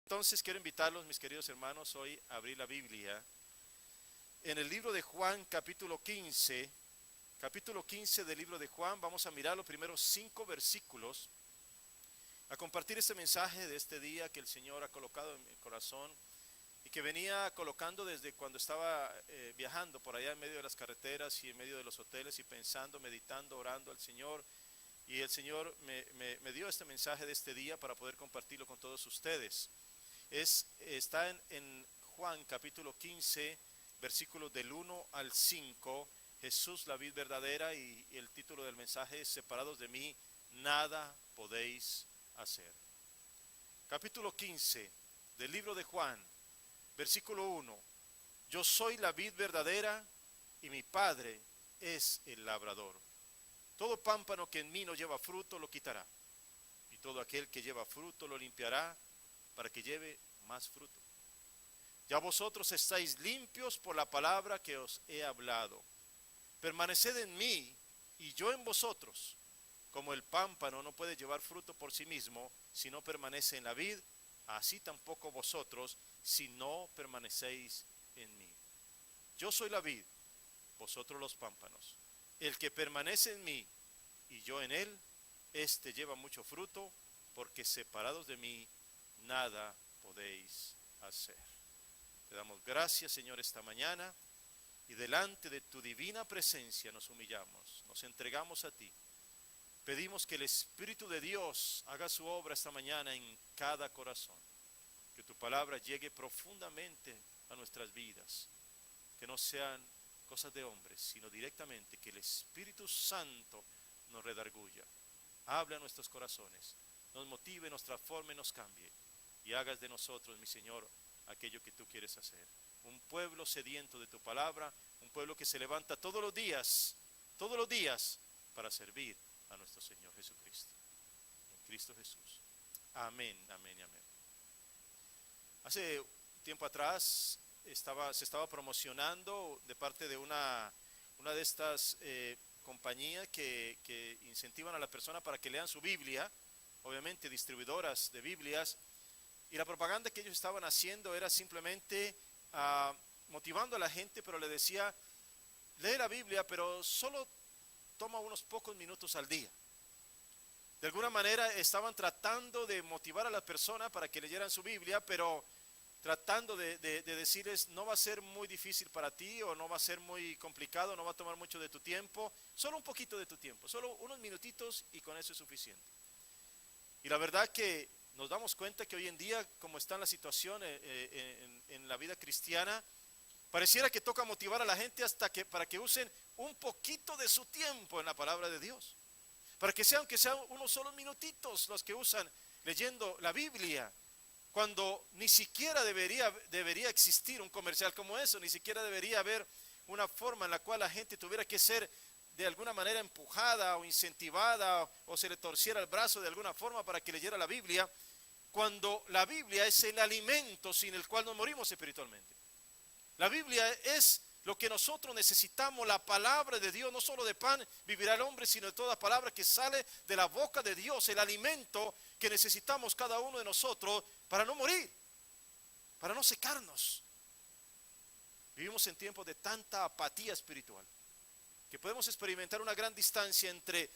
Entonces quiero invitarlos, mis queridos hermanos, hoy a abrir la Biblia en el libro de Juan, capítulo 15 del libro de Juan. Vamos a mirar los primeros 5 versículos, a compartir este mensaje de este día que el Señor ha colocado en mi corazón y que venía colocando desde cuando estaba viajando por allá en medio de las carreteras y en medio de los hoteles y pensando, meditando, orando al Señor. Y el Señor me dio este mensaje de este día para poder compartirlo con todos ustedes. Está en Juan capítulo 15, versículos del 1 al 5, Jesús la vid verdadera, y el título del mensaje es: separados de mí, nada podéis hacer. Capítulo 15 del libro de Juan, versículo 1: yo soy la vid verdadera y mi Padre es el labrador. Todo pámpano que en mí no lleva fruto lo quitará, y todo aquel que lleva fruto lo limpiará, para que lleve más fruto. Ya vosotros estáis limpios por la palabra que os he hablado. Permaneced en mí y yo en vosotros. Como el pámpano no puede llevar fruto por sí mismo si no permanece en la vid, así tampoco vosotros si no permanecéis en mí. Yo soy la vid, vosotros los pámpanos. El que permanece en mí y yo en él, éste lleva mucho fruto, porque separados de mí nada podéis hacer. Te damos gracias, Señor, esta mañana, y delante de tu divina presencia nos humillamos, nos entregamos a ti. Pedimos que el Espíritu de Dios haga su obra esta mañana en cada corazón, que tu palabra llegue profundamente a nuestras vidas, que no sean cosas de hombres, sino directamente que el Espíritu Santo nos redarguya, hable a nuestros corazones, nos motive, nos transforme, nos cambie, y hagas de nosotros, mi Señor, aquello que tú quieres hacer. Un pueblo sediento de tu palabra, un pueblo que se levanta todos los días, para servir a nuestro Señor Jesucristo. En Cristo Jesús. Amén, amén y amén. Hace tiempo atrás se estaba promocionando de parte de una de estas compañías que incentivan a la persona para que lean su Biblia, obviamente distribuidoras de Biblias. Y la propaganda que ellos estaban haciendo era simplemente motivando a la gente, pero le decía: lee la Biblia, pero solo toma unos pocos minutos al día. De alguna manera estaban tratando de motivar a la persona para que leyeran su Biblia, pero tratando de decirles: no va a ser muy difícil para ti, o no va a ser muy complicado, no va a tomar mucho de tu tiempo, solo un poquito de tu tiempo, solo unos minutitos, y con eso es suficiente. Y la verdad que nos damos cuenta que hoy en día, como está la situación en la vida cristiana, pareciera que toca motivar a la gente para que usen un poquito de su tiempo en la palabra de Dios, para que sean, aunque sean unos solos minutitos los que usan leyendo la Biblia, cuando ni siquiera debería existir un comercial como eso, ni siquiera debería haber una forma en la cual la gente tuviera que ser de alguna manera empujada o incentivada, o se le torciera el brazo de alguna forma para que leyera la Biblia, cuando la Biblia es el alimento sin el cual nos morimos espiritualmente. La Biblia es lo que nosotros necesitamos, la palabra de Dios. No solo de pan vivirá el hombre, sino de toda palabra que sale de la boca de Dios, el alimento que necesitamos cada uno de nosotros para no morir, para no secarnos. Vivimos en tiempos de tanta apatía espiritual que podemos experimentar una gran distancia entre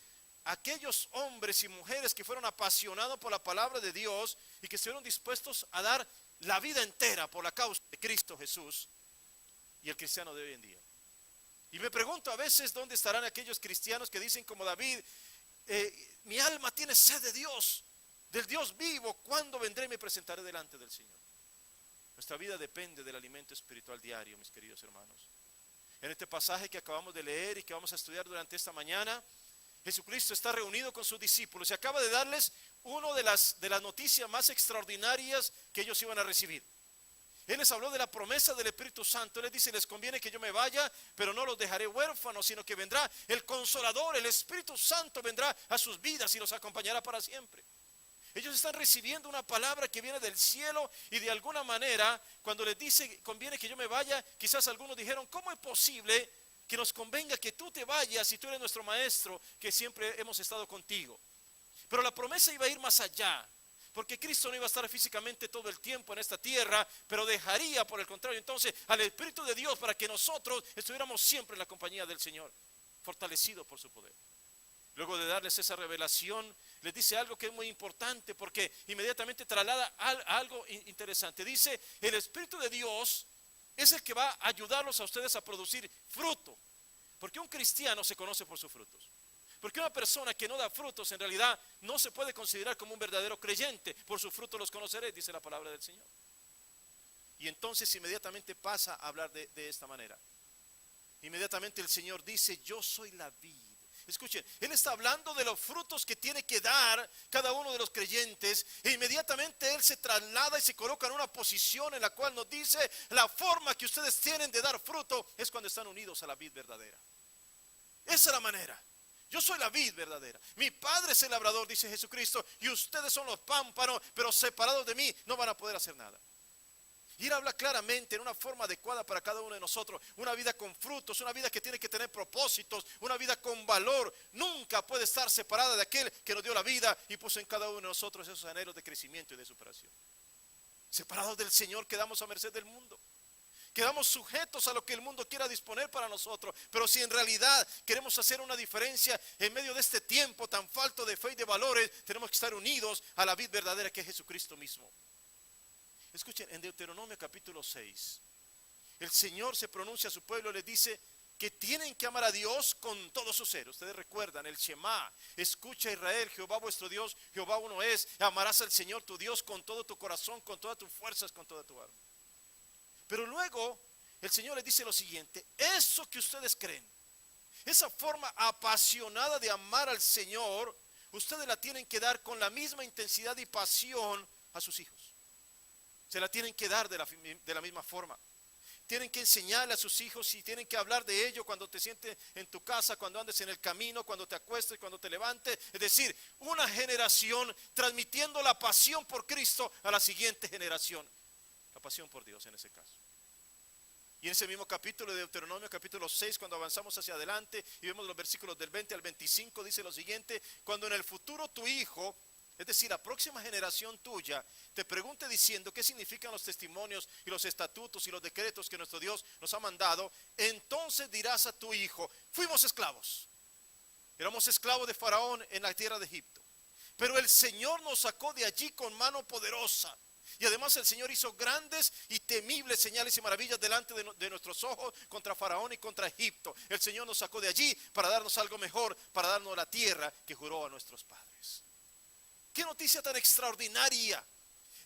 aquellos hombres y mujeres que fueron apasionados por la palabra de Dios y que estuvieron dispuestos a dar la vida entera por la causa de Cristo Jesús, y el cristiano de hoy en día. Y me pregunto a veces dónde estarán aquellos cristianos que dicen como David: mi alma tiene sed de Dios, del Dios vivo. ¿Cuándo vendré y me presentaré delante del Señor? Nuestra vida depende del alimento espiritual diario, mis queridos hermanos. En este pasaje que acabamos de leer y que vamos a estudiar durante esta mañana, Jesucristo está reunido con sus discípulos y acaba de darles una de las noticias más extraordinarias que ellos iban a recibir. Él les habló de la promesa del Espíritu Santo. Él les dice: les conviene que yo me vaya, pero no los dejaré huérfanos, sino que vendrá el Consolador, el Espíritu Santo vendrá a sus vidas y los acompañará para siempre. Ellos están recibiendo una palabra que viene del cielo, y de alguna manera, cuando les dice: conviene que yo me vaya, quizás algunos dijeron: ¿cómo es posible que nos convenga que tú te vayas si tú eres nuestro maestro, que siempre hemos estado contigo? Pero la promesa iba a ir más allá. Porque Cristo no iba a estar físicamente todo el tiempo en esta tierra, pero dejaría, por el contrario, entonces al Espíritu de Dios para que nosotros estuviéramos siempre en la compañía del Señor, fortalecidos por su poder. Luego de darles esa revelación, les dice algo que es muy importante, porque inmediatamente traslada algo interesante. Dice, el Espíritu de Dios es el que va a ayudarlos a ustedes a producir fruto. Porque un cristiano se conoce por sus frutos. Porque una persona que no da frutos en realidad no se puede considerar como un verdadero creyente. Por sus frutos los conoceréis, dice la palabra del Señor. Y entonces inmediatamente pasa a hablar de esta manera. Inmediatamente el Señor dice, yo soy la vid. Escuchen, Él está hablando de los frutos que tiene que dar cada uno de los creyentes. E inmediatamente Él se traslada y se coloca en una posición en la cual nos dice, la forma que ustedes tienen de dar fruto es cuando están unidos a la vid verdadera. Esa es la manera. Yo soy la vid verdadera. Mi Padre es el labrador, dice Jesucristo, y ustedes son los pámpanos, pero separados de mí no van a poder hacer nada. Y Él habla claramente en una forma adecuada para cada uno de nosotros. Una vida con frutos, una vida que tiene que tener propósitos, una vida con valor. Nunca puede estar separada de aquel que nos dio la vida y puso en cada uno de nosotros esos anhelos de crecimiento y de superación. Separados del Señor quedamos a merced del mundo. Quedamos sujetos a lo que el mundo quiera disponer para nosotros. Pero si en realidad queremos hacer una diferencia en medio de este tiempo tan falto de fe y de valores, tenemos que estar unidos a la vid verdadera que es Jesucristo mismo. Escuchen, en Deuteronomio capítulo 6, el Señor se pronuncia a su pueblo y les dice que tienen que amar a Dios con todo su ser. Ustedes recuerdan el Shema, escucha Israel, Jehová vuestro Dios, Jehová uno es. Amarás al Señor tu Dios con todo tu corazón, con todas tus fuerzas, con toda tu alma. Pero luego el Señor les dice lo siguiente, eso que ustedes creen, esa forma apasionada de amar al Señor, ustedes la tienen que dar con la misma intensidad y pasión a sus hijos. Se la tienen que dar de la misma forma. Tienen que enseñarle a sus hijos y tienen que hablar de ello cuando te sientes en tu casa, cuando andes en el camino, cuando te acuestes, cuando te levantes. Es decir, una generación transmitiendo la pasión por Cristo a la siguiente generación. La pasión por Dios en ese caso. Y en ese mismo capítulo de Deuteronomio, capítulo 6, cuando avanzamos hacia adelante y vemos los versículos del 20 al 25, dice lo siguiente, cuando en el futuro tu hijo, es decir, la próxima generación tuya, te pregunte diciendo qué significan los testimonios y los estatutos y los decretos que nuestro Dios nos ha mandado, entonces dirás a tu hijo, fuimos esclavos, éramos esclavos de Faraón en la tierra de Egipto, pero el Señor nos sacó de allí con mano poderosa. Y además el Señor hizo grandes y temibles señales y maravillas delante de nuestros ojos contra Faraón y contra Egipto. El Señor nos sacó de allí para darnos algo mejor, para darnos la tierra que juró a nuestros padres. Qué noticia tan extraordinaria.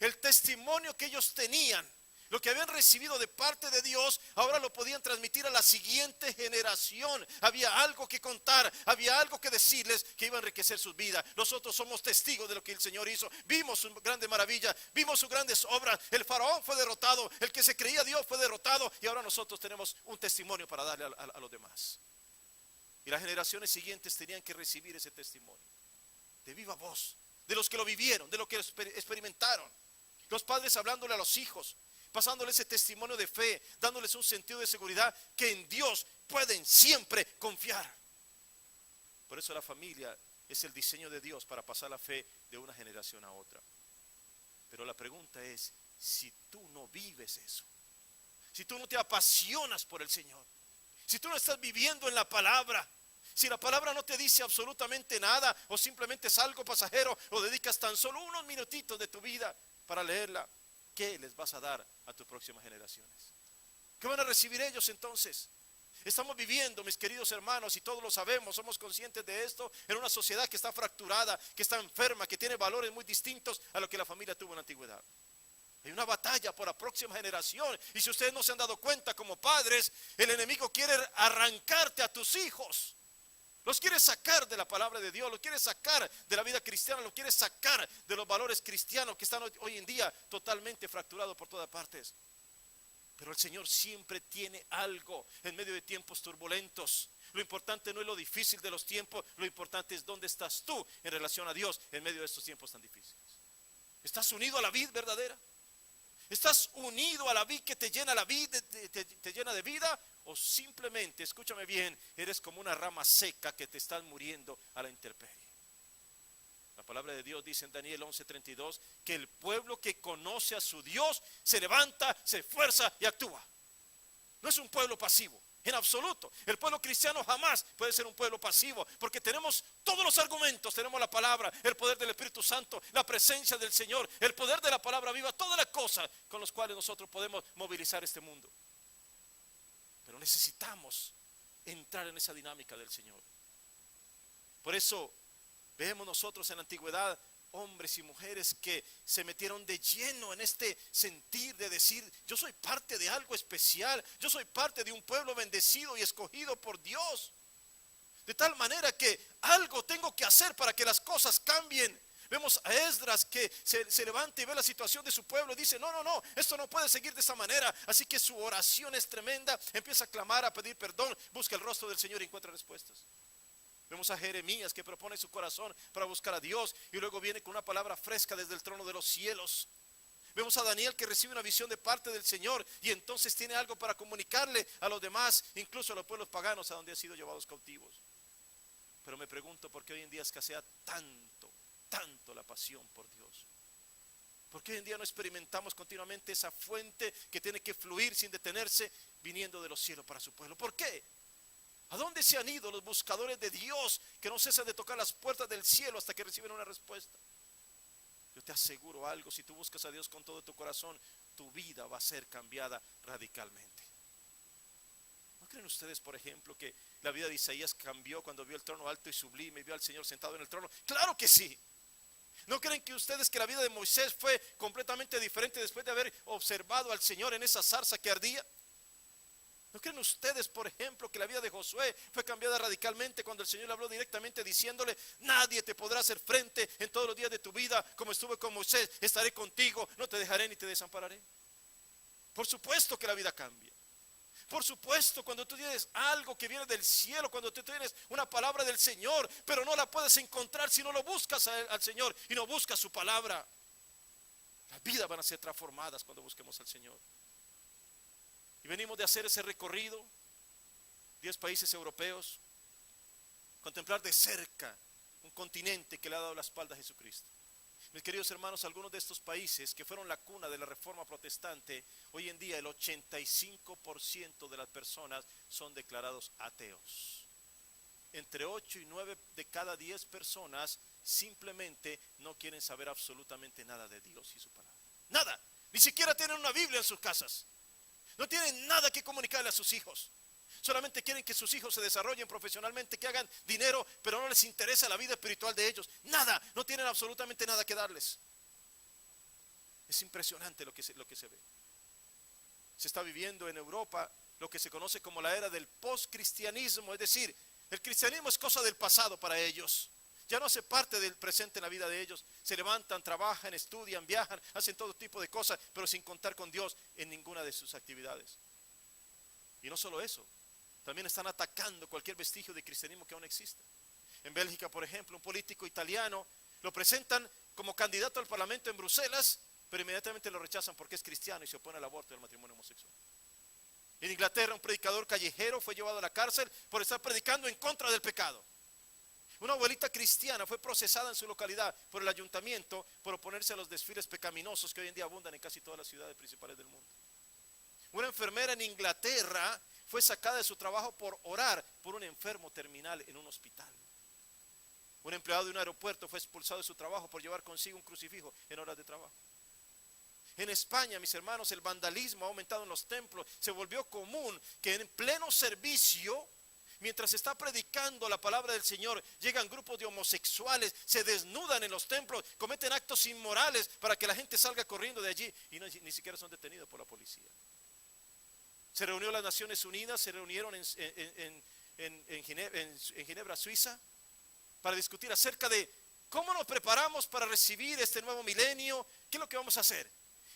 El testimonio que ellos tenían, lo que habían recibido de parte de Dios, ahora lo podían transmitir a la siguiente generación. Había algo que contar, había algo que decirles que iba a enriquecer sus vidas. Nosotros somos testigos de lo que el Señor hizo. Vimos sus grandes maravillas, vimos sus grandes obras. El faraón fue derrotado, el que se creía Dios fue derrotado. Y ahora nosotros tenemos un testimonio para darle a los demás. Y las generaciones siguientes tenían que recibir ese testimonio de viva voz, de los que lo vivieron, de los que lo experimentaron. Los padres hablándole a los hijos, pasándole ese testimonio de fe, dándoles un sentido de seguridad que en Dios pueden siempre confiar. Por eso la familia es el diseño de Dios para pasar la fe de una generación a otra. Pero la pregunta es, si tú no vives eso, si tú no te apasionas por el Señor, si tú no estás viviendo en la palabra, si la palabra no te dice absolutamente nada o simplemente es algo pasajero o dedicas tan solo unos minutitos de tu vida para leerla, ¿qué les vas a dar a tus próximas generaciones? ¿Qué van a recibir ellos entonces? Estamos viviendo, mis queridos hermanos, y todos lo sabemos, somos conscientes de esto, en una sociedad que está fracturada, que está enferma, que tiene valores muy distintos a lo que la familia tuvo en la antigüedad. Hay una batalla por la próxima generación, y si ustedes no se han dado cuenta como padres, el enemigo quiere arrancarte a tus hijos. Los quiere sacar de la palabra de Dios, los quiere sacar de la vida cristiana, los quiere sacar de los valores cristianos que están hoy en día totalmente fracturados por todas partes. Pero el Señor siempre tiene algo en medio de tiempos turbulentos. Lo importante no es lo difícil de los tiempos, lo importante es dónde estás tú en relación a Dios en medio de estos tiempos tan difíciles. ¿Estás unido a la vid verdadera? ¿Estás unido a la vid que te llena la vida, te llena de vida? ¿O simplemente, escúchame bien, eres como una rama seca que te estás muriendo a la intemperie? La La palabra de Dios dice en Daniel 11:32 que el pueblo que conoce a su Dios se levanta, se esfuerza y actúa. No es un pueblo pasivo, en absoluto. El pueblo cristiano jamás puede ser un pueblo pasivo, porque tenemos todos los argumentos, tenemos la palabra, el poder del Espíritu Santo, la presencia del Señor, el poder de la palabra viva, todas las cosas con las cuales nosotros podemos movilizar este mundo. Pero necesitamos entrar en esa dinámica del Señor. Por eso vemos nosotros en la antigüedad hombres y mujeres que se metieron de lleno en este sentir de decir: yo soy parte de algo especial, yo soy parte de un pueblo bendecido y escogido por Dios. De tal manera que algo tengo que hacer para que las cosas cambien. Vemos a Esdras que se levanta y ve la situación de su pueblo y dice: no, esto no puede seguir de esa manera. Así que su oración es tremenda, empieza a clamar, a pedir perdón, busca el rostro del Señor y encuentra respuestas. Vemos a Jeremías que propone su corazón para buscar a Dios y luego viene con una palabra fresca desde el trono de los cielos. Vemos a Daniel que recibe una visión de parte del Señor y entonces tiene algo para comunicarle a los demás, incluso a los pueblos paganos a donde han sido llevados cautivos. Pero me pregunto por qué hoy en día escasea tanto la pasión por Dios. ¿Por qué hoy en día no experimentamos continuamente esa fuente que tiene que fluir sin detenerse, viniendo de los cielos para su pueblo? ¿Por qué? ¿A dónde se han ido los buscadores de Dios que no cesan de tocar las puertas del cielo hasta que reciben una respuesta? Yo te aseguro algo: si tú buscas a Dios con todo tu corazón, tu vida va a ser cambiada radicalmente. ¿No creen ustedes, por ejemplo, que la vida de Isaías cambió cuando vio el trono alto y sublime y vio al Señor sentado en el trono? ¡Claro que sí! ¿No creen que ustedes que la vida de Moisés fue completamente diferente después de haber observado al Señor en esa zarza que ardía? ¿No creen ustedes, por ejemplo, que la vida de Josué fue cambiada radicalmente cuando el Señor le habló directamente diciéndole: nadie te podrá hacer frente en todos los días de tu vida, como estuve con Moisés, estaré contigo, no te dejaré ni te desampararé? Por supuesto que la vida cambia. Por supuesto, cuando tú tienes algo que viene del cielo, cuando tú tienes una palabra del Señor, pero no la puedes encontrar si no lo buscas al Señor y no buscas su palabra. Las vidas van a ser transformadas cuando busquemos al Señor. Y venimos de hacer ese recorrido, 10 países europeos, contemplar de cerca un continente que le ha dado la espalda a Jesucristo. Mis queridos hermanos, algunos de estos países que fueron la cuna de la reforma protestante, hoy en día el 85% de las personas son declarados ateos. Entre 8 y 9 de cada 10 personas simplemente no quieren saber absolutamente nada de Dios y su palabra. Nada, ni siquiera tienen una Biblia en sus casas. No tienen nada que comunicarle a sus hijos. Solamente quieren que sus hijos se desarrollen profesionalmente, que hagan dinero, pero no les interesa la vida espiritual de ellos. Nada, no tienen absolutamente nada que darles. Es impresionante lo que se ve. Se está viviendo en Europa lo que se conoce como la era del postcristianismo, es decir, el cristianismo es cosa del pasado para ellos. Ya no hace parte del presente en la vida de ellos. Se levantan, trabajan, estudian, viajan, hacen todo tipo de cosas, pero sin contar con Dios en ninguna de sus actividades. Y no solo eso, también están atacando cualquier vestigio de cristianismo que aún exista. En Bélgica, por ejemplo, un político italiano lo presentan como candidato al parlamento en Bruselas, pero inmediatamente lo rechazan porque es cristiano y se opone al aborto y al matrimonio homosexual. En Inglaterra, un predicador callejero fue llevado a la cárcel por estar predicando en contra del pecado. Una abuelita cristiana fue procesada en su localidad por el ayuntamiento por oponerse a los desfiles pecaminosos que hoy en día abundan en casi todas las ciudades principales del mundo. Una enfermera en Inglaterra fue sacada de su trabajo por orar por un enfermo terminal en un hospital. Un empleado de un aeropuerto fue expulsado de su trabajo por llevar consigo un crucifijo en horas de trabajo. En España, mis hermanos, el vandalismo ha aumentado en los templos. Se volvió común que en pleno servicio, mientras se está predicando la palabra del Señor, llegan grupos de homosexuales, se desnudan en los templos, cometen actos inmorales para que la gente salga corriendo de allí y ni siquiera son detenidos por la policía. Se reunió las Naciones Unidas, se reunieron en Ginebra, Suiza, para discutir acerca de cómo nos preparamos para recibir este nuevo milenio. ¿Qué es lo que vamos a hacer?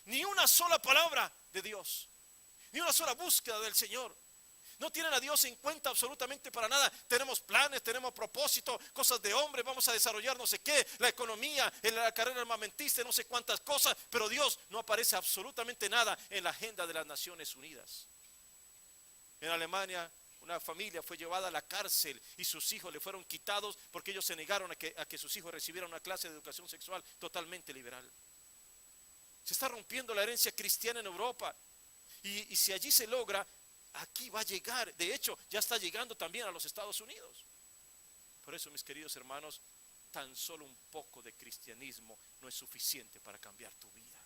Ni una sola palabra de Dios, ni una sola búsqueda del Señor. No tienen a Dios en cuenta absolutamente para nada. Tenemos planes, tenemos propósitos, cosas de hombre, vamos a desarrollar no sé qué, la economía, la carrera armamentista, no sé cuántas cosas, pero Dios no aparece absolutamente nada en la agenda de las Naciones Unidas. En Alemania una familia fue llevada a la cárcel y sus hijos le fueron quitados porque ellos se negaron a que sus hijos recibieran una clase de educación sexual totalmente liberal. Se está rompiendo la herencia cristiana en Europa. Y si allí se logra, aquí va a llegar. De hecho, ya está llegando también a los Estados Unidos. Por eso, mis queridos hermanos, tan solo un poco de cristianismo no es suficiente para cambiar tu vida.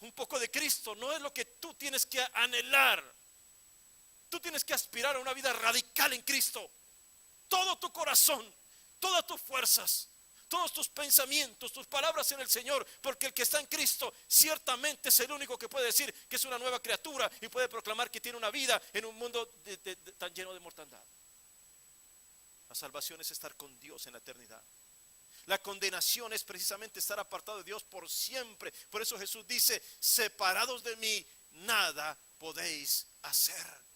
Un poco de Cristo no es lo que tú tienes que anhelar. Tú tienes que aspirar a una vida radical en Cristo. Todo tu corazón, todas tus fuerzas, todos tus pensamientos, tus palabras en el Señor, porque el que está en Cristo ciertamente es el único que puede decir que es una nueva criatura y puede proclamar que tiene una vida en un mundo tan lleno de mortandad. La salvación es estar con Dios en la eternidad. La condenación es precisamente estar apartado de Dios por siempre. Por eso Jesús dice: separados de mí, nada podéis hacer.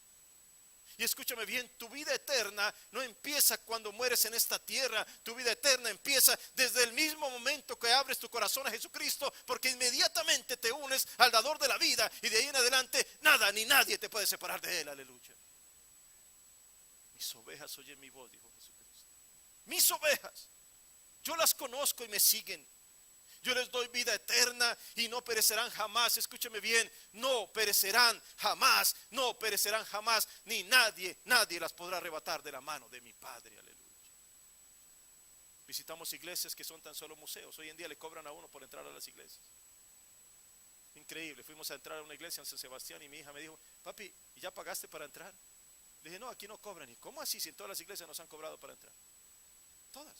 Y escúchame bien, tu vida eterna no empieza cuando mueres en esta tierra. Tu vida eterna empieza desde el mismo momento que abres tu corazón a Jesucristo, porque inmediatamente te unes al dador de la vida y de ahí en adelante nada ni nadie te puede separar de Él. Aleluya. Mis ovejas oyen mi voz, dijo Jesucristo. Mis ovejas, yo las conozco y me siguen. Yo les doy vida eterna y no perecerán jamás. Escúcheme bien, no perecerán jamás, no perecerán jamás, ni nadie las podrá arrebatar de la mano de mi Padre. Aleluya. Visitamos iglesias que son tan solo museos. Hoy en día le cobran a uno por entrar a las iglesias. Increíble. Fuimos a entrar a una iglesia en San Sebastián y mi hija me dijo: papi, ¿y ya pagaste para entrar? Le dije: no, aquí no cobran. ¿Y cómo así si en todas las iglesias nos han cobrado para entrar? Todas,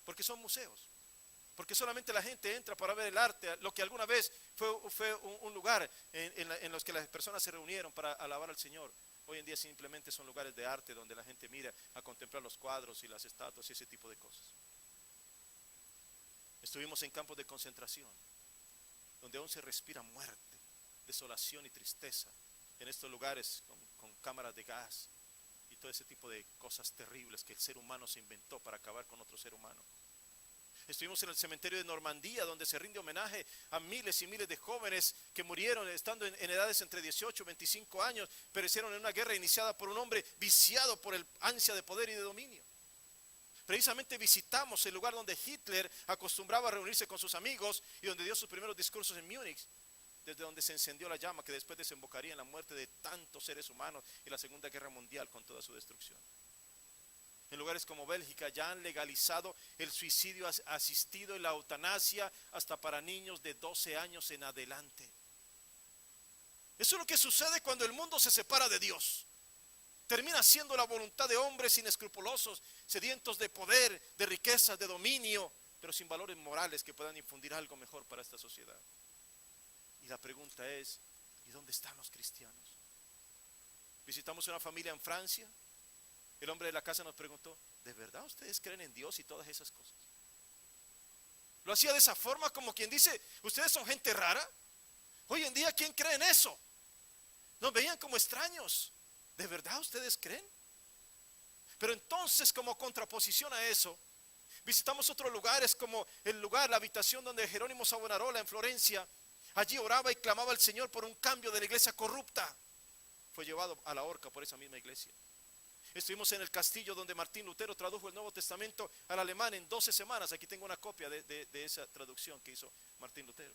porque son museos. Porque solamente la gente entra para ver el arte, lo que alguna vez fue un lugar en los que las personas se reunieron para alabar al Señor. Hoy en día simplemente son lugares de arte donde la gente mira a contemplar los cuadros y las estatuas y ese tipo de cosas. Estuvimos en campos de concentración, donde aún se respira muerte, desolación y tristeza. En estos lugares con cámaras de gas y todo ese tipo de cosas terribles que el ser humano se inventó para acabar con otro ser humano. Estuvimos en el cementerio de Normandía, donde se rinde homenaje a miles y miles de jóvenes que murieron estando en edades entre 18 y 25 años, perecieron en una guerra iniciada por un hombre viciado por el ansia de poder y de dominio. Precisamente visitamos el lugar donde Hitler acostumbraba a reunirse con sus amigos y donde dio sus primeros discursos en Múnich, desde donde se encendió la llama que después desembocaría en la muerte de tantos seres humanos y la Segunda Guerra Mundial con toda su destrucción. En lugares como Bélgica ya han legalizado el suicidio asistido y la eutanasia hasta para niños de 12 años en adelante. Eso es lo que sucede cuando el mundo se separa de Dios. Termina siendo la voluntad de hombres inescrupulosos, sedientos de poder, de riquezas, de dominio, pero sin valores morales que puedan infundir algo mejor para esta sociedad. Y la pregunta es: ¿y dónde están los cristianos? Visitamos una familia en Francia. El hombre de la casa nos preguntó: ¿de verdad ustedes creen en Dios y todas esas cosas? Lo hacía de esa forma, como quien dice: ¿ustedes son gente rara? Hoy en día, ¿quién cree en eso? Nos veían como extraños. ¿De verdad ustedes creen? Pero entonces, como contraposición a eso, visitamos otros lugares, como la habitación donde Jerónimo Savonarola en Florencia. Allí oraba y clamaba al Señor por un cambio de la iglesia corrupta. Fue llevado a la horca por esa misma iglesia. Estuvimos en el castillo donde Martín Lutero tradujo el Nuevo Testamento al alemán en 12 semanas. Aquí tengo una copia de esa traducción que hizo Martín Lutero.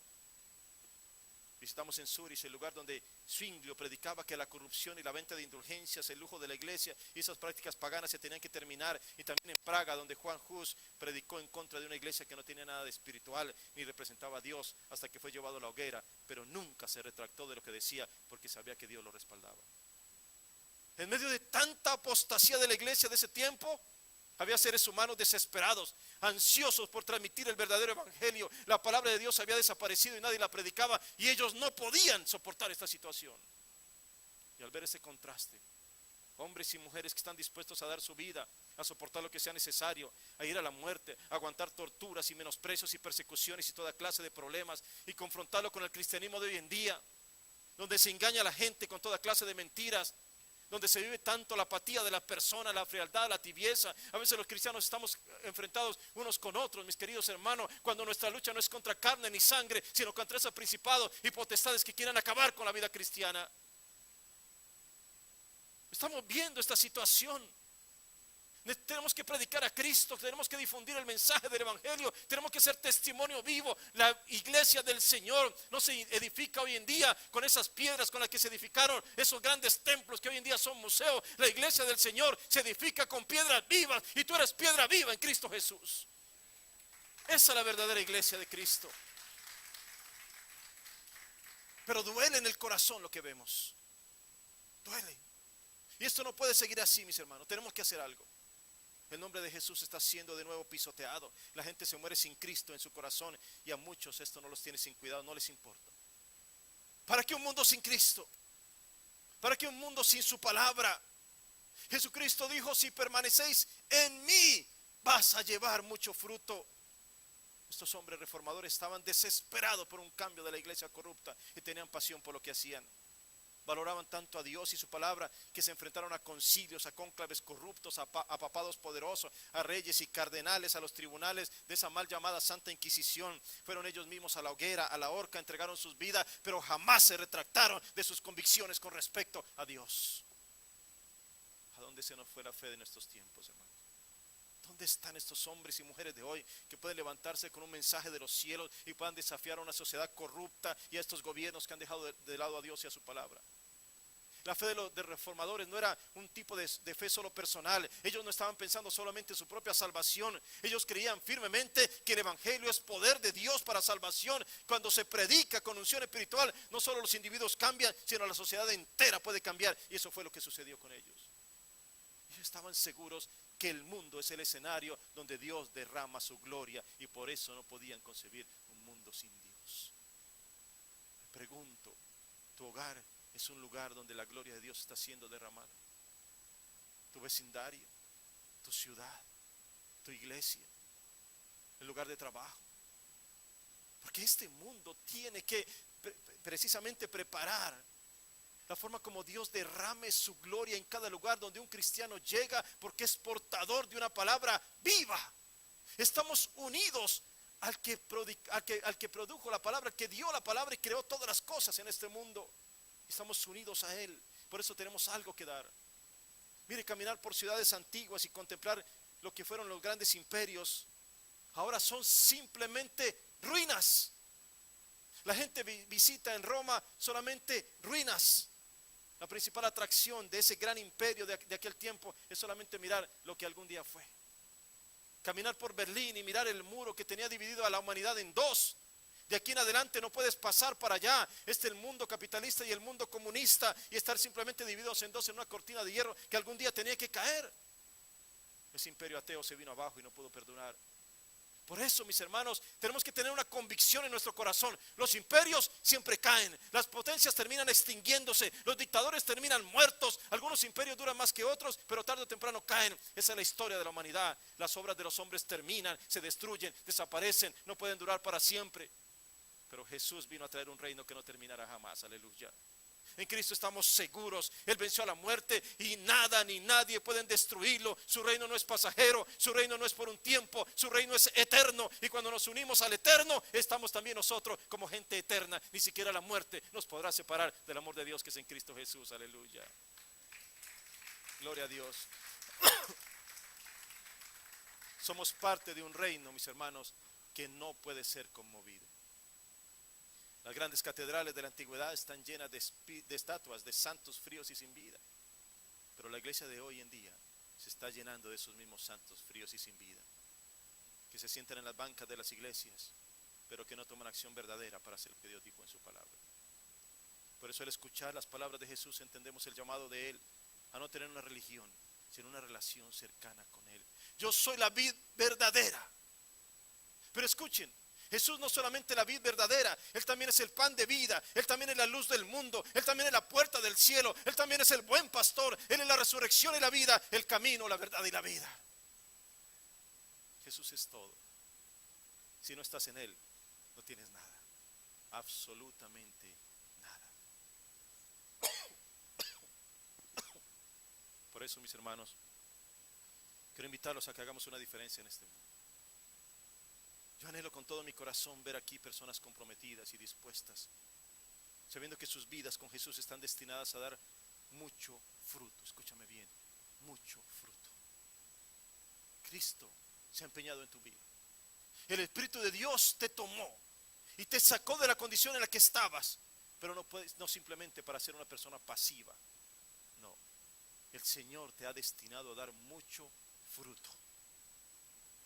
Visitamos en Zurich el lugar donde Zwinglio predicaba que la corrupción y la venta de indulgencias, el lujo de la iglesia y esas prácticas paganas se tenían que terminar. Y también en Praga, donde Juan Hus predicó en contra de una iglesia que no tenía nada de espiritual ni representaba a Dios, hasta que fue llevado a la hoguera, pero nunca se retractó de lo que decía porque sabía que Dios lo respaldaba. En medio de tanta apostasía de la iglesia de ese tiempo, había seres humanos desesperados, ansiosos por transmitir el verdadero evangelio. La palabra de Dios había desaparecido y nadie la predicaba, y ellos no podían soportar esta situación. Y al ver ese contraste, hombres y mujeres que están dispuestos a dar su vida, a soportar lo que sea necesario, a ir a la muerte, a aguantar torturas y menosprecios y persecuciones y toda clase de problemas, y confrontarlo con el cristianismo de hoy en día, donde se engaña a la gente con toda clase de mentiras, donde se vive tanto la apatía de la persona, la frialdad, la tibieza. A veces los cristianos estamos enfrentados unos con otros, mis queridos hermanos, cuando nuestra lucha no es contra carne ni sangre, sino contra esos principados y potestades que quieran acabar con la vida cristiana. Estamos viendo esta situación. Tenemos que predicar a Cristo, tenemos que difundir el mensaje del Evangelio, tenemos que ser testimonio vivo. La iglesia del Señor no se edifica hoy en día con esas piedras con las que se edificaron esos grandes templos que hoy en día son museos. La iglesia del Señor se edifica con piedras vivas, y tú eres piedra viva en Cristo Jesús. Esa es la verdadera iglesia de Cristo. Pero duele en el corazón lo que vemos. Duele. Y esto no puede seguir así, mis hermanos. Tenemos que hacer algo. El nombre de Jesús está siendo de nuevo pisoteado. La gente se muere sin Cristo en su corazón, y a muchos esto no los tiene sin cuidado, no les importa. ¿Para qué un mundo sin Cristo? ¿Para qué un mundo sin su palabra? Jesucristo dijo: si permanecéis en mí, vas a llevar mucho fruto. Estos hombres reformadores estaban desesperados por un cambio de la iglesia corrupta y tenían pasión por lo que hacían. Valoraban tanto a Dios y su palabra que se enfrentaron a concilios, a cónclaves corruptos, a papados poderosos, a reyes y cardenales, a los tribunales de esa mal llamada Santa Inquisición. Fueron ellos mismos a la hoguera, a la horca, entregaron sus vidas, pero jamás se retractaron de sus convicciones con respecto a Dios. ¿A dónde se nos fue la fe de nuestros tiempos, hermanos? ¿Dónde están estos hombres y mujeres de hoy que pueden levantarse con un mensaje de los cielos y puedan desafiar a una sociedad corrupta y a estos gobiernos que han dejado de lado a Dios y a su palabra? La fe de los reformadores no era un tipo de fe solo personal. Ellos no estaban pensando solamente en su propia salvación. Ellos creían firmemente que el Evangelio es poder de Dios para salvación. Cuando se predica con unción espiritual, no solo los individuos cambian, sino la sociedad entera puede cambiar. Y eso fue lo que sucedió con ellos. Ellos estaban seguros que el mundo es el escenario donde Dios derrama su gloria, y por eso no podían concebir un mundo sin Dios. Me pregunto, ¿tu hogar es un lugar donde la gloria de Dios está siendo derramada? Tu vecindario, tu ciudad, tu iglesia, el lugar de trabajo. Porque este mundo tiene que precisamente preparar la forma como Dios derrame su gloria en cada lugar donde un cristiano llega, porque es portador de una palabra viva. Estamos unidos al que produjo la palabra, que dio la palabra y creó todas las cosas en este mundo. Estamos unidos a Él, por eso tenemos algo que dar. Mire, caminar por ciudades antiguas y contemplar lo que fueron los grandes imperios, ahora son simplemente ruinas. La gente visita en Roma solamente ruinas. La principal atracción de ese gran imperio de aquel tiempo es solamente mirar lo que algún día fue. Caminar por Berlín y mirar el muro que tenía dividido a la humanidad en dos. De aquí en adelante no puedes pasar para allá. Este es el mundo capitalista y el mundo comunista, y estar simplemente divididos en dos en una cortina de hierro que algún día tenía que caer. Ese imperio ateo se vino abajo y no pudo perdonar. Por eso, mis hermanos, tenemos que tener una convicción en nuestro corazón. Los imperios siempre caen, las potencias terminan extinguiéndose, los dictadores terminan muertos. Algunos imperios duran más que otros, pero tarde o temprano caen. Esa es la historia de la humanidad. Las obras de los hombres terminan, se destruyen, desaparecen, no pueden durar para siempre. Pero Jesús vino a traer un reino que no terminará jamás. Aleluya. En Cristo estamos seguros. Él venció a la muerte y nada ni nadie pueden destruirlo. Su reino no es pasajero, su reino no es por un tiempo, su reino es eterno. Y cuando nos unimos al eterno, estamos también nosotros como gente eterna. Ni siquiera la muerte nos podrá separar del amor de Dios que es en Cristo Jesús. Aleluya. Gloria a Dios. Somos parte de un reino, mis hermanos, que no puede ser conmovido. Las grandes catedrales de la antigüedad están llenas de estatuas de santos fríos y sin vida. Pero la iglesia de hoy en día se está llenando de esos mismos santos fríos y sin vida, que se sientan en las bancas de las iglesias, pero que no toman acción verdadera para hacer lo que Dios dijo en su palabra. Por eso al escuchar las palabras de Jesús entendemos el llamado de Él a no tener una religión, sino una relación cercana con Él. Yo soy la vid verdadera. Pero escuchen, Jesús no solamente la vid verdadera, Él también es el pan de vida, Él también es la luz del mundo, Él también es la puerta del cielo, Él también es el buen pastor, Él es la resurrección y la vida, el camino, la verdad y la vida. Jesús es todo. Si no estás en Él, no tienes nada, absolutamente nada. Por eso, mis hermanos, quiero invitarlos a que hagamos una diferencia en este mundo. Yo anhelo con todo mi corazón ver aquí personas comprometidas y dispuestas, sabiendo que sus vidas con Jesús están destinadas a dar mucho fruto. Escúchame bien, mucho fruto. Cristo se ha empeñado en tu vida. El Espíritu de Dios te tomó y te sacó de la condición en la que estabas, pero no simplemente para ser una persona pasiva. No, el Señor te ha destinado a dar mucho fruto.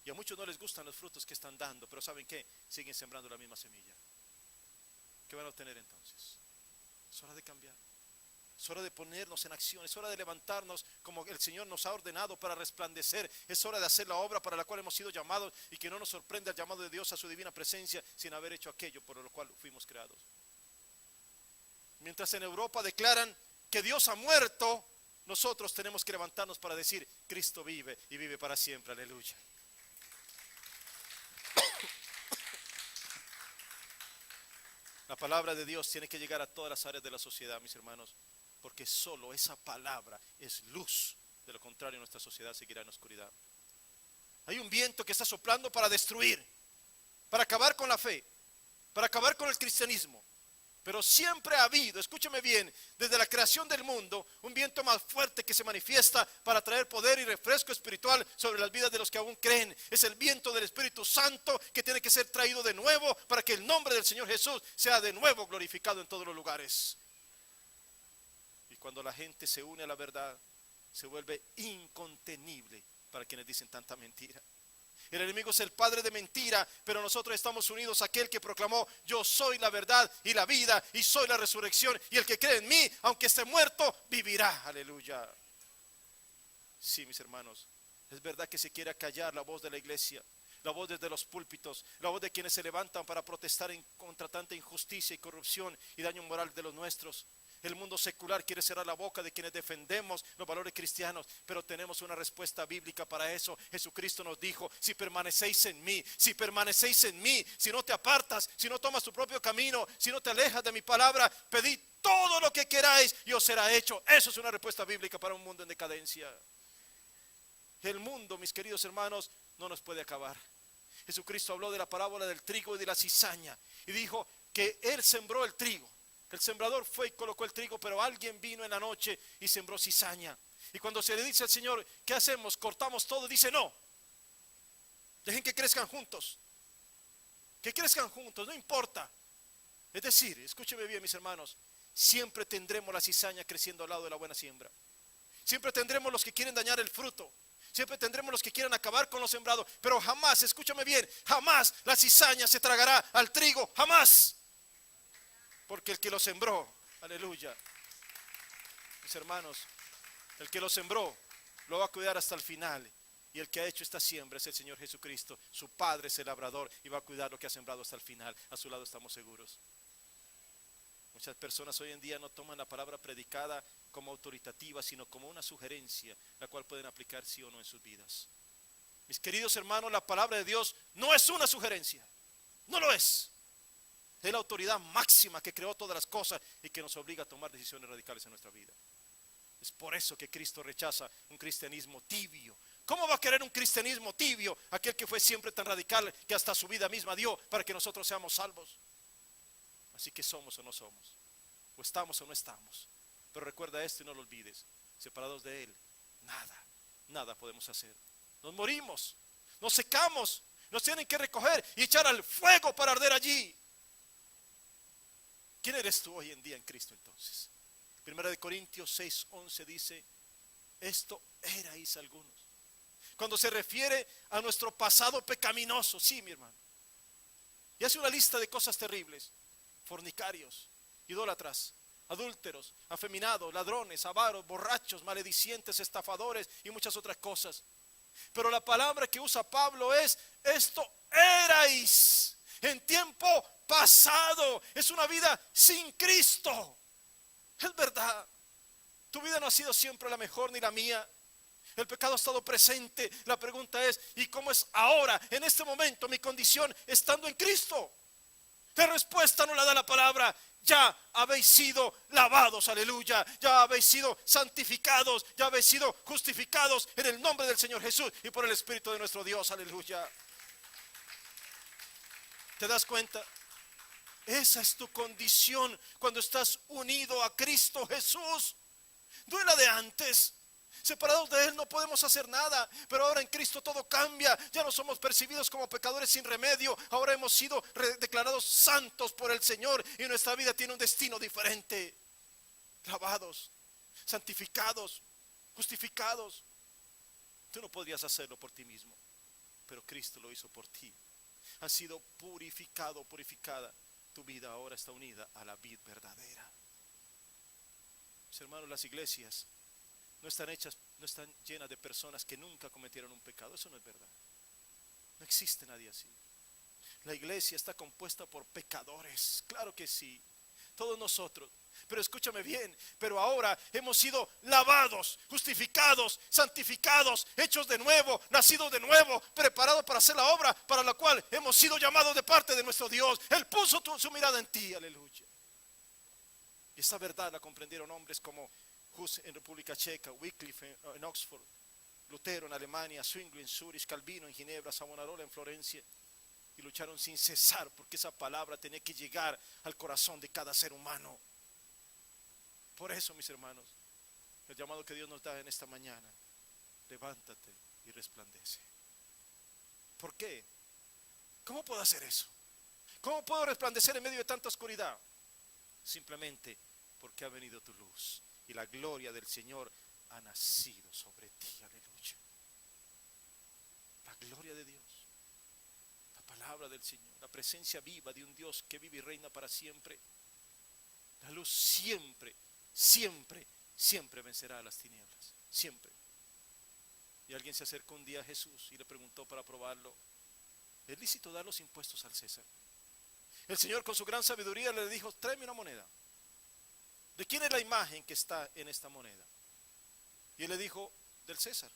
Y a muchos no les gustan los frutos que están dando, pero ¿saben qué? Siguen sembrando la misma semilla. ¿Qué van a obtener entonces? Es hora de cambiar. Es hora de ponernos en acción. Es hora de levantarnos como el Señor nos ha ordenado para resplandecer. Es hora de hacer la obra para la cual hemos sido llamados, y que no nos sorprenda el llamado de Dios a su divina presencia sin haber hecho aquello por lo cual fuimos creados. Mientras en Europa declaran que Dios ha muerto, nosotros tenemos que levantarnos para decir: Cristo vive y vive para siempre. Aleluya. La palabra de Dios tiene que llegar a todas las áreas de la sociedad, mis hermanos, porque solo esa palabra es luz. De lo contrario, nuestra sociedad seguirá en oscuridad. Hay un viento que está soplando para destruir, para acabar con la fe, para acabar con el cristianismo. Pero siempre ha habido, escúcheme bien, desde la creación del mundo, un viento más fuerte que se manifiesta para traer poder y refresco espiritual sobre las vidas de los que aún creen. Es el viento del Espíritu Santo que tiene que ser traído de nuevo para que el nombre del Señor Jesús sea de nuevo glorificado en todos los lugares. Y cuando la gente se une a la verdad, se vuelve incontenible para quienes dicen tanta mentira. El enemigo es el padre de mentira, pero nosotros estamos unidos a aquel que proclamó: yo soy la verdad y la vida, y soy la resurrección, y el que cree en mí, aunque esté muerto, vivirá. Aleluya. Sí, mis hermanos, es verdad que se quiere callar la voz de la iglesia, la voz desde los púlpitos, la voz de quienes se levantan para protestar contra tanta injusticia y corrupción y daño moral de los nuestros. El mundo secular quiere cerrar la boca de quienes defendemos los valores cristianos, pero tenemos una respuesta bíblica para eso. Jesucristo nos dijo: si permanecéis en mí, si permanecéis en mí, si no te apartas, si no tomas tu propio camino, si no te alejas de mi palabra, pedid todo lo que queráis y os será hecho. Eso es una respuesta bíblica para un mundo en decadencia. El mundo, mis queridos hermanos, no nos puede acabar. Jesucristo habló de la parábola del trigo y de la cizaña y dijo que Él sembró el trigo. El sembrador fue y colocó el trigo, pero alguien vino en la noche y sembró cizaña. Y cuando se le dice al Señor: ¿qué hacemos? ¿Cortamos todo? Dice: no, dejen que crezcan juntos. Que crezcan juntos, no importa. Es decir, escúcheme bien, mis hermanos, siempre tendremos la cizaña creciendo al lado de la buena siembra. Siempre tendremos los que quieren dañar el fruto. Siempre tendremos los que quieran acabar con lo sembrado. Pero jamás, escúchame bien, jamás la cizaña se tragará al trigo, jamás. Porque el que lo sembró, aleluya, mis hermanos, el que lo sembró lo va a cuidar hasta el final. Y el que ha hecho esta siembra es el Señor Jesucristo. Su Padre es el labrador y va a cuidar lo que ha sembrado hasta el final. A su lado estamos seguros. Muchas personas hoy en día no toman la palabra predicada como autoritativa, sino como una sugerencia, la cual pueden aplicar sí o no en sus vidas. Mis queridos hermanos, la palabra de Dios no es una sugerencia, no lo es. Es la autoridad máxima que creó todas las cosas y que nos obliga a tomar decisiones radicales en nuestra vida. Es por eso que Cristo rechaza un cristianismo tibio. ¿Cómo va a querer un cristianismo tibio aquel que fue siempre tan radical que hasta su vida misma dio para que nosotros seamos salvos? Así que somos o no somos, o estamos o no estamos. Pero recuerda esto y no lo olvides: separados de Él, nada podemos hacer. Nos morimos, nos secamos, nos tienen que recoger y echar al fuego para arder allí. ¿Quién eres tú hoy en día en Cristo entonces? Primera de Corintios 6:11 dice: esto erais algunos. Cuando se refiere a nuestro pasado pecaminoso, sí, mi hermano. Y hace una lista de cosas terribles: fornicarios, idólatras, adúlteros, afeminados, ladrones, avaros, borrachos, maledicientes, estafadores y muchas otras cosas. Pero la palabra que usa Pablo es: esto erais en tiempo pasado. Es una vida sin Cristo. Es verdad, tu vida no ha sido siempre la mejor ni la mía. El pecado ha estado presente. La pregunta es: ¿y cómo es ahora, en este momento, mi condición estando en Cristo? La respuesta no la da la palabra. Ya habéis sido lavados, aleluya. Ya habéis sido santificados. Ya habéis sido justificados en el nombre del Señor Jesús y por el Espíritu de nuestro Dios, aleluya. ¿Te das cuenta? Esa es tu condición cuando estás unido a Cristo Jesús. no es la de antes. Separados de Él no podemos hacer nada, pero ahora en Cristo todo cambia. Ya no somos percibidos como pecadores sin remedio. Ahora hemos sido declarados santos por el Señor y nuestra vida tiene un destino diferente. Lavados, santificados, justificados. Tú no podrías hacerlo por ti mismo, pero Cristo lo hizo por ti. Has sido purificado, purificada. Tu vida ahora está unida a la vid verdadera. Mis hermanos, las iglesias no están llenas de personas que nunca cometieron un pecado. Eso no es verdad. No existe nadie así. La iglesia está compuesta por pecadores. Claro que sí. Todos nosotros. Pero escúchame bien, pero ahora hemos sido lavados, justificados, santificados, hechos de nuevo, nacidos de nuevo, preparados para hacer la obra para la cual hemos sido llamados de parte de nuestro Dios. Él puso su mirada en ti, aleluya. Y esa verdad la comprendieron hombres como Hus en República Checa, Wycliffe en Oxford, Lutero en Alemania, Zwingli en Zurich, Calvino en Ginebra, Savonarola en Florencia, y lucharon sin cesar porque esa palabra tenía que llegar al corazón de cada ser humano. Por eso, mis hermanos, el llamado que Dios nos da en esta mañana: levántate y resplandece. ¿Por qué? ¿Cómo puedo hacer eso? ¿Cómo puedo resplandecer en medio de tanta oscuridad? Simplemente porque ha venido tu luz y la gloria del Señor ha nacido sobre ti, aleluya. La gloria de Dios, la palabra del Señor, la presencia viva de un Dios que vive y reina para siempre. La luz siempre, siempre, siempre vencerá a las tinieblas, siempre. Y alguien se acercó un día a Jesús y le preguntó para probarlo: ¿es lícito dar los impuestos al César? El Señor, con su gran sabiduría, le dijo: tráeme una moneda. ¿De quién es la imagen que está en esta moneda? Y él le dijo: del César.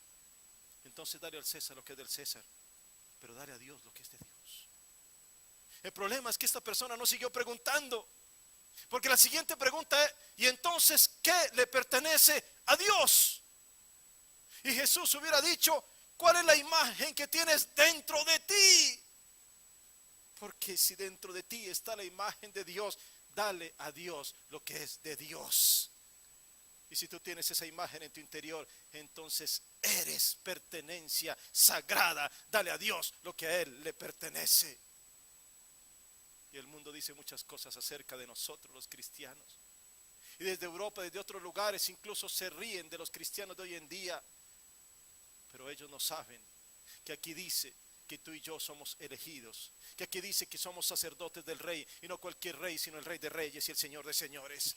Entonces dale al César lo que es del César, pero dale a Dios lo que es de Dios. El problema es que esta persona no siguió preguntando, porque la siguiente pregunta es: ¿y entonces qué le pertenece a Dios? Y Jesús hubiera dicho: ¿cuál es la imagen que tienes dentro de ti? Porque si dentro de ti está la imagen de Dios, dale a Dios lo que es de Dios. Y si tú tienes esa imagen en tu interior, entonces eres pertenencia sagrada. Dale a Dios lo que a Él le pertenece. Y el mundo dice muchas cosas acerca de nosotros los cristianos. Y desde Europa, desde otros lugares, incluso se ríen de los cristianos de hoy en día. Pero ellos no saben que aquí dice que tú y yo somos elegidos, que aquí dice que somos sacerdotes del Rey, y no cualquier rey, sino el Rey de Reyes y el Señor de Señores.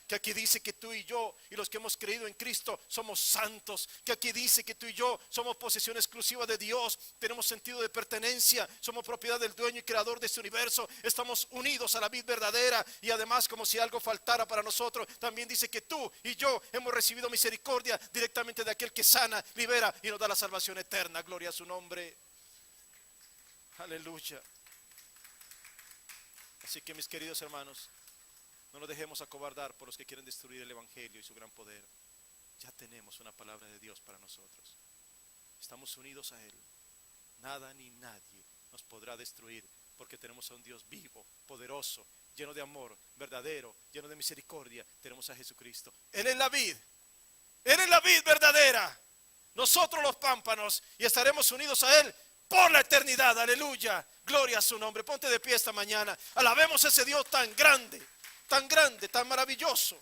Que aquí dice que tú y yo y los que hemos creído en Cristo somos santos. Que aquí dice que tú y yo somos posesión exclusiva de Dios. Tenemos sentido de pertenencia. Somos propiedad del dueño y creador de este universo. Estamos unidos a la vid verdadera. Y además, como si algo faltara para nosotros, también dice que tú y yo hemos recibido misericordia directamente de aquel que sana, libera y nos da la salvación eterna. Gloria a su nombre. Aleluya. Así que, mis queridos hermanos, no nos dejemos acobardar por los que quieren destruir el Evangelio y su gran poder. Ya tenemos una palabra de Dios para nosotros. Estamos unidos a Él. Nada ni nadie nos podrá destruir, porque tenemos a un Dios vivo, poderoso, lleno de amor, verdadero, lleno de misericordia. Tenemos a Jesucristo. Él es la vid. Él es la vid verdadera. Nosotros los pámpanos, y estaremos unidos a Él por la eternidad. Aleluya. Gloria a su nombre. Ponte de pie esta mañana. Alabemos a ese Dios tan grande, tan maravilloso.